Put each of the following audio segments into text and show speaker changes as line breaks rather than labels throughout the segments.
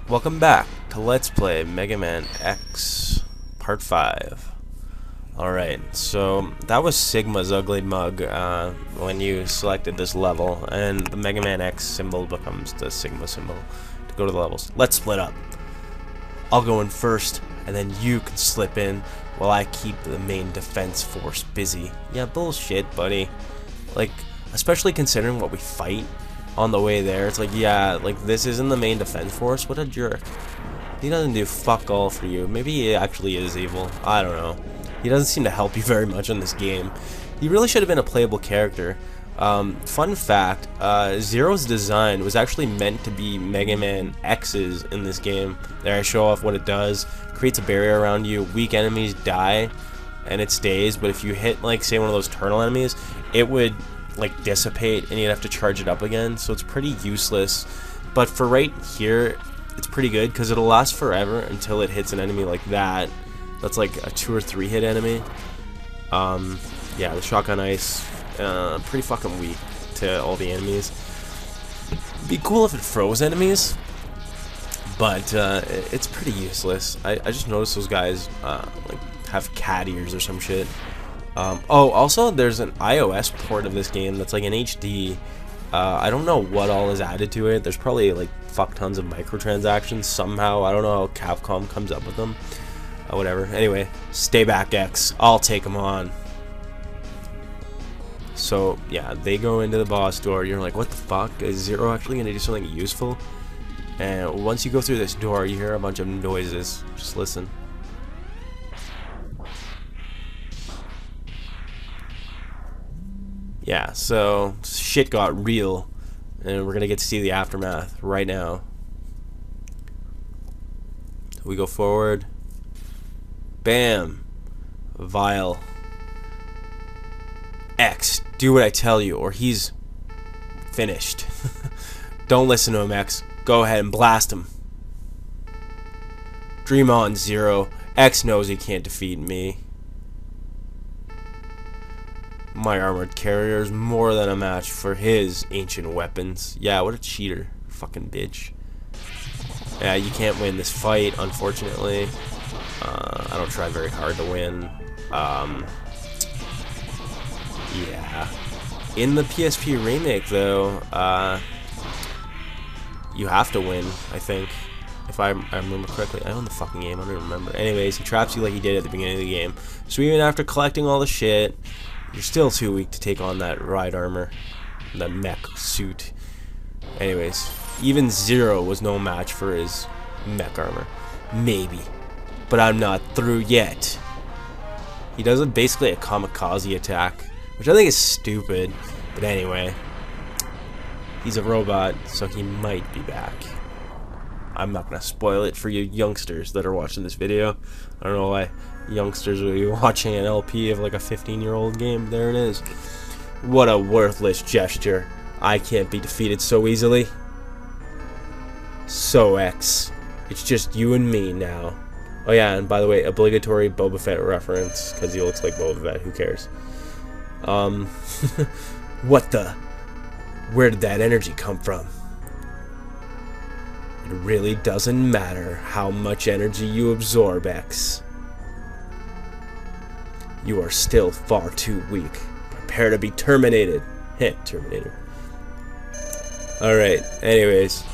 Welcome back to Let's Play Mega Man X Part 5. Alright, so that was Sigma's ugly mug when you selected this level, and the Mega Man X symbol becomes the Sigma symbol to go to the levels. Let's split up. I'll go in first, and then you can slip in while I keep the main defense force busy. Yeah, bullshit, buddy. Like, especially considering what we fight on the way there. It's like, yeah, like, this isn't the main defense force. What a jerk. He doesn't do fuck all for you. Maybe he actually is evil. I don't know. He doesn't seem to help you very much in this game. He really should have been a playable character. Fun fact, Zero's design was actually meant to be Mega Man X's in this game. There I show off what it does. Creates a barrier around you. Weak enemies die, and it stays. But if you hit, like, say, one of those turtle enemies, it would, like, dissipate, and you'd have to charge it up again. So it's pretty useless. But for right here, it's pretty good, because it'll last forever until it hits an enemy like that. That's like a 2 or 3 hit enemy. Yeah, the shotgun ice, pretty fucking weak to all the enemies. It'd be cool if it froze enemies, but it's pretty useless. I just noticed those guys like have cat ears or some shit. Oh, also there's an iOS port of this game that's like an HD. I don't know what all is added to it. There's probably like fuck tons of microtransactions somehow. I don't know how Capcom comes up with them. Whatever. Anyway, stay back, X. I'll take them on. So, yeah, they go into the boss door. You're like, what the fuck? Is Zero actually going to do something useful? And once you go through this door, you hear a bunch of noises. Just listen. Yeah, so shit got real. And we're going to get to see the aftermath right now. We go forward. Bam. Vile. X, do what I tell you, or he's finished. Don't listen to him, X. Go ahead and blast him. Dream on, Zero. X knows he can't defeat me. My armored carrier is more than a match for his ancient weapons. Yeah, what a cheater. Fucking bitch. Yeah, you can't win this fight, unfortunately. I don't try very hard to win. Yeah. In the PSP remake, though, you have to win, I think. If I remember correctly. I own the fucking game, I don't even remember. Anyways, he traps you like he did at the beginning of the game. So even after collecting all the shit, you're still too weak to take on that ride armor. That mech suit. Anyways, even Zero was no match for his mech armor. Maybe. But I'm not through yet. He does basically a kamikaze attack, which I think is stupid. But anyway, he's a robot, so he might be back. I'm not going to spoil it for you youngsters that are watching this video. I don't know why youngsters will be watching an LP of like a 15-year-old game. There it is. What a worthless gesture. I can't be defeated so easily. So, X, it's just you and me now. Oh yeah, and by the way, obligatory Boba Fett reference, because he looks like Boba Fett, who cares? What the? Where did that energy come from? It really doesn't matter how much energy you absorb, X. You are still far too weak. Prepare to be terminated. Heh, Terminator. Alright, anyways.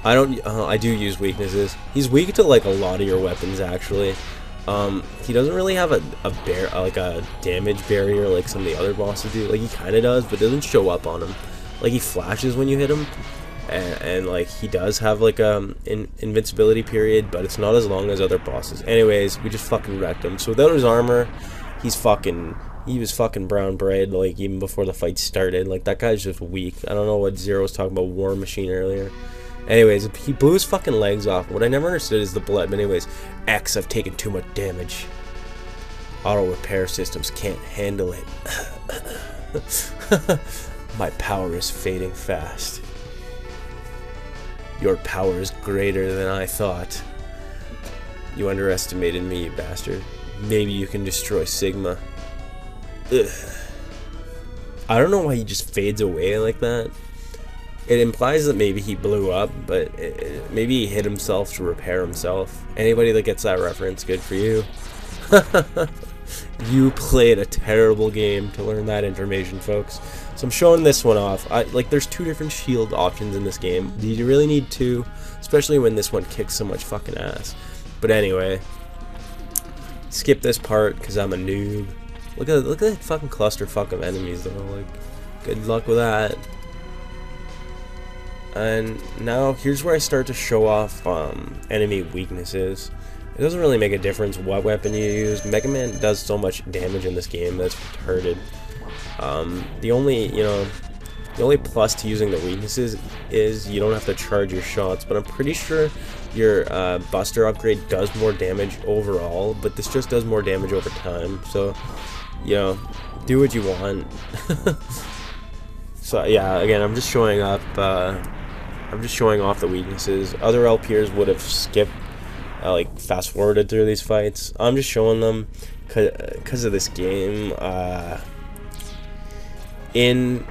I do use weaknesses. He's weak to like a lot of your weapons, actually. He doesn't really have a damage barrier like some of the other bosses do. Like, he kind of does, but it doesn't show up on him. Like, he flashes when you hit him, and like, he does have like an invincibility period, but it's not as long as other bosses. Anyways, we just fucking wrecked him. So without his armor, he was fucking brown bread, like, even before the fight started. Like, that guy's just weak. I don't know what Zero was talking about War Machine earlier. Anyways, he blew his fucking legs off. What I never understood is the blood. But anyways, X, I've taken too much damage. Auto repair systems can't handle it. My power is fading fast. Your power is greater than I thought. You underestimated me, you bastard. Maybe you can destroy Sigma. Ugh. I don't know why he just fades away like that. It implies that maybe he blew up, but maybe he hit himself to repair himself. Anybody that gets that reference, good for you. You played a terrible game to learn that information, folks. So I'm showing this one off. Like, there's 2 different shield options in this game. Do you really need 2? Especially when this one kicks so much fucking ass. But anyway, skip this part because I'm a noob. Look at that fucking clusterfuck of enemies though. Like, good luck with that. And now here's where I start to show off enemy weaknesses. It doesn't really make a difference what weapon you use. Mega Man does so much damage in this game that's retarded. The only plus to using the weaknesses is you don't have to charge your shots, but I'm pretty sure your Buster upgrade does more damage overall, but this just does more damage over time. So, you know, do what you want. So yeah, again, I'm just showing up. I'm just showing off the weaknesses. Other LPers would have skipped, like fast forwarded through these fights. I'm just showing them because of this game. In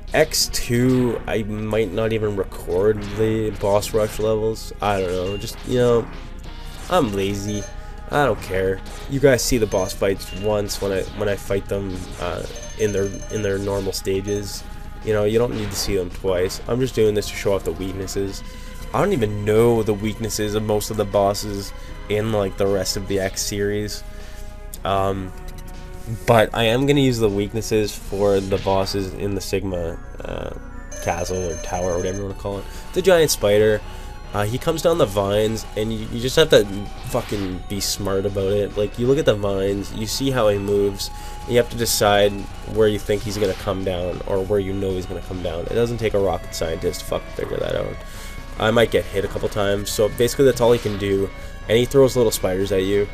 X2, I might not even record the boss rush levels. I don't know. Just, you know, I'm lazy. I don't care. You guys see the boss fights once when I fight them in their normal stages. You know, you don't need to see them twice. I'm just doing this to show off the weaknesses. I don't even know the weaknesses of most of the bosses in like the rest of the X series. But I am going to use the weaknesses for the bosses in the Sigma castle or tower or whatever you want to call it. The giant spider. He comes down the vines, and you just have to fucking be smart about it. Like, you look at the vines, you see how he moves, and you have to decide where you think he's going to come down, or where you know he's going to come down. It doesn't take a rocket scientist to fucking figure that out. I might get hit a couple times, so basically that's all he can do, and he throws little spiders at you.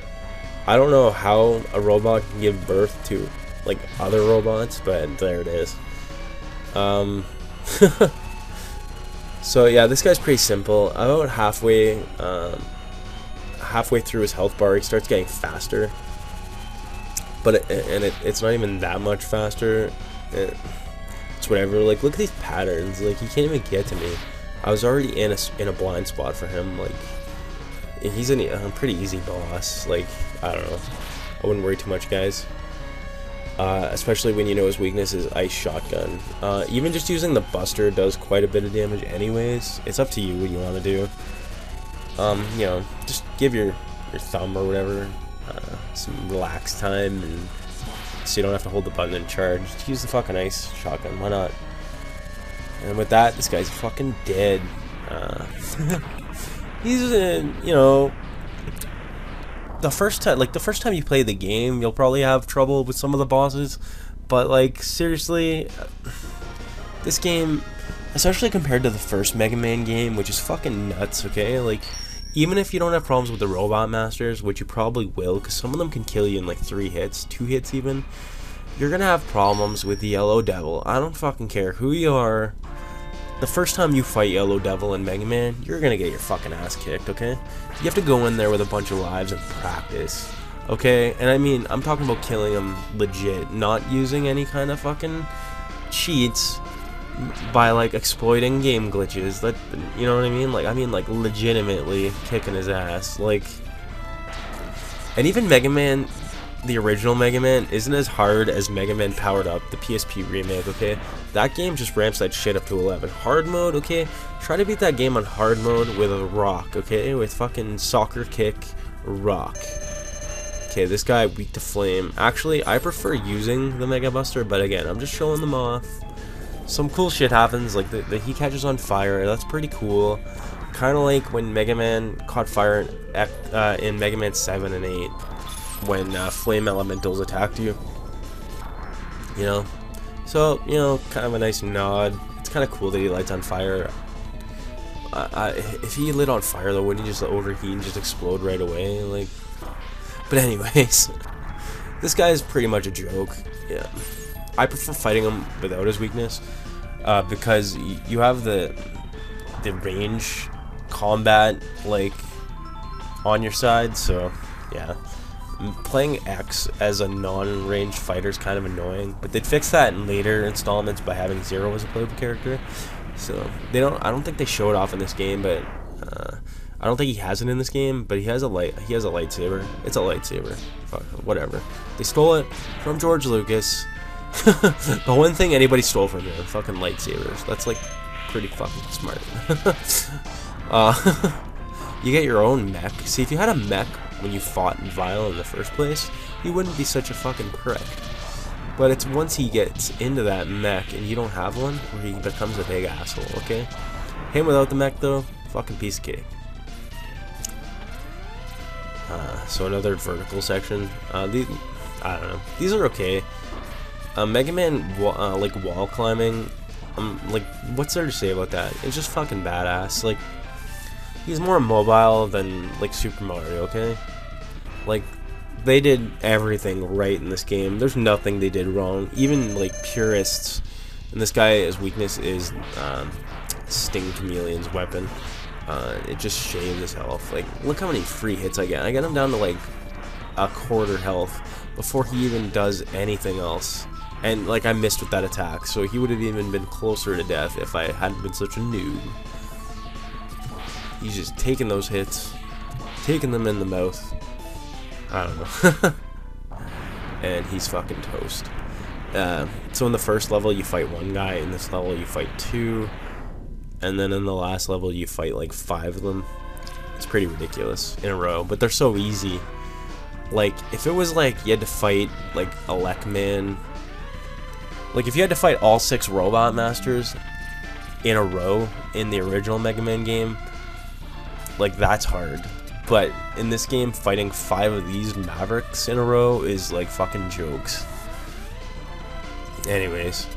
I don't know how a robot can give birth to, like, other robots, but there it is. So yeah, this guy's pretty simple. About halfway through his health bar, he starts getting faster. But it's not even that much faster. It's whatever. Like, look at these patterns. Like, he can't even get to me. I was already in a blind spot for him. Like, he's a pretty easy boss. Like, I don't know. I wouldn't worry too much, guys. Especially when you know his weakness is ice shotgun. Even just using the Buster does quite a bit of damage anyways. It's up to you what you want to do. You know, just give your thumb or whatever some relax time, and so you don't have to hold the button and charge. Just use the fucking ice shotgun, why not? And with that, this guy's fucking dead. He's you know, the first time you play the game, you'll probably have trouble with some of the bosses, but like, seriously, this game, especially compared to the first Mega Man game, which is fucking nuts, okay? Like, even if you don't have problems with the Robot Masters, which you probably will, because some of them can kill you in like 3 hits, 2 hits even, you're gonna have problems with the Yellow Devil. I don't fucking care who you are. The first time you fight Yellow Devil in Mega Man, you're gonna get your fucking ass kicked, okay? You have to go in there with a bunch of lives and practice, okay? And I mean, I'm talking about killing him legit, not using any kind of fucking cheats by like exploiting game glitches. That, you know what I mean? Like, I mean like legitimately kicking his ass. Like, and even Mega Man, the original Mega Man, isn't as hard as Mega Man Powered Up, the PSP remake, okay? That game just ramps that shit up to 11. Hard mode, okay? Try to beat that game on hard mode with a rock, okay? With fucking soccer kick rock. Okay, this guy weak to flame. Actually, I prefer using the Mega Buster, but again, I'm just showing them off. Some cool shit happens, like he catches on fire. That's pretty cool. Kind of like when Mega Man caught fire in Mega Man 7 and 8. When flame elementals attacked you, you know, so, you know, kind of a nice nod. It's kind of cool that he lights on fire. If he lit on fire though, wouldn't he just overheat and just explode right away? Like, but anyways, this guy is pretty much a joke. Yeah, I prefer fighting him without his weakness, because you have the range combat like on your side. So yeah. Playing X as a non-ranged fighter is kind of annoying, but they'd fix that in later installments by having Zero as a playable character. So I don't think they show it off in this game, but I don't think he has it in this game. But he has a lightsaber. It's a lightsaber. Fuck, whatever. They stole it from George Lucas. The one thing anybody stole from him, fucking lightsabers. That's like pretty fucking smart. You get your own mech. See, if you had a mech when you fought Vile in the first place, you wouldn't be such a fucking prick. But it's once he gets into that mech and you don't have one, where he becomes a big asshole, okay? Him without the mech, though, fucking piece of cake. So another vertical section. These, I don't know. These are okay. Megaman, like, wall climbing, like, what's there to say about that? It's just fucking badass. Like, he's more mobile than, like, Super Mario, okay? Like, they did everything right in this game. There's nothing they did wrong. Even, like, purists. And this guy, his weakness is Sting Chameleon's weapon. It just shaves his health. Like, look how many free hits I get. I get him down to, like, a quarter health before he even does anything else. And, like, I missed with that attack, so he would have even been closer to death if I hadn't been such a noob. He's just taking those hits, taking them in the mouth. I don't know. And he's fucking toast. So in the first level, you fight one guy. In this level, you fight two. And then in the last level, you fight, like, 5 of them. It's pretty ridiculous in a row, but they're so easy. Like, if it was, like, you had to fight, like, a Lekman... Like, if you had to fight all 6 Robot Masters in a row in the original Mega Man game, like, that's hard. But in this game, fighting 5 of these Mavericks in a row is, like, fucking jokes. Anyways,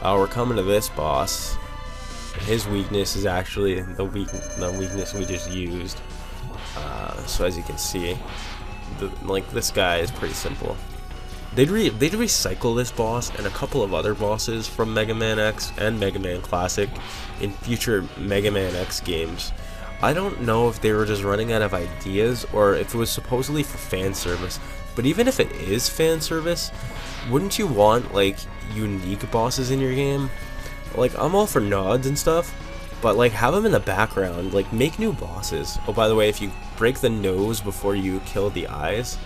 we're coming to this boss. His weakness is actually the weakness we just used. So as you can see, like, this guy is pretty simple. They'd recycle this boss and a couple of other bosses from Mega Man X and Mega Man Classic in future Mega Man X games. I don't know if they were just running out of ideas or if it was supposedly for fan service. But even if it is fan service, wouldn't you want, like, unique bosses in your game? Like, I'm all for nods and stuff, but, like, have them in the background. Like, make new bosses. Oh, by the way, if you break the nose before you kill the eyes,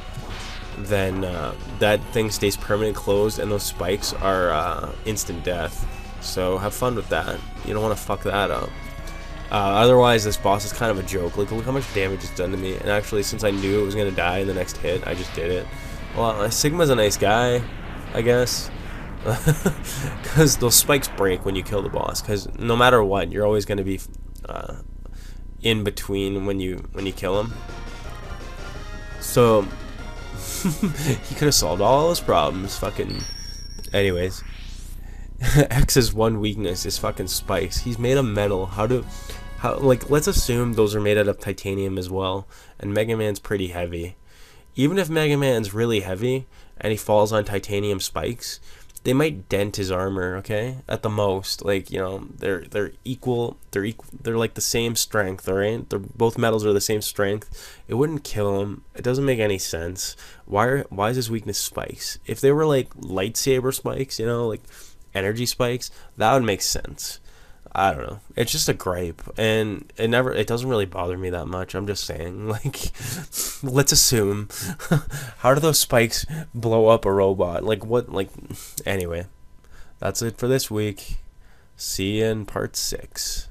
then that thing stays permanently closed and those spikes are instant death. So have fun with that. You don't want to fuck that up. Otherwise, this boss is kind of a joke. Like, look how much damage it's done to me. And actually, since I knew it was going to die in the next hit, I just did it. Well, Sigma's a nice guy, I guess. Because those spikes break when you kill the boss. Because no matter what, you're always going to be in between when you kill him. So... he could have solved all his problems. Fucking. Anyways, X's one weakness is fucking spikes. He's made of metal. Like, let's assume those are made out of titanium as well. And Mega Man's pretty heavy. Even if Mega Man's really heavy and he falls on titanium spikes, they might dent his armor. Okay, at the most. Like, you know, they're equal. They're like the same strength. All right, both metals are the same strength. It wouldn't kill him. It doesn't make any sense. Why is his weakness spikes? If they were like lightsaber spikes, you know, like energy spikes, that would make sense. I don't know. It's just a gripe, and it doesn't really bother me that much. I'm just saying, like, let's assume. How do those spikes blow up a robot? Like, what? Like, anyway, that's it for this week. See you in part 6.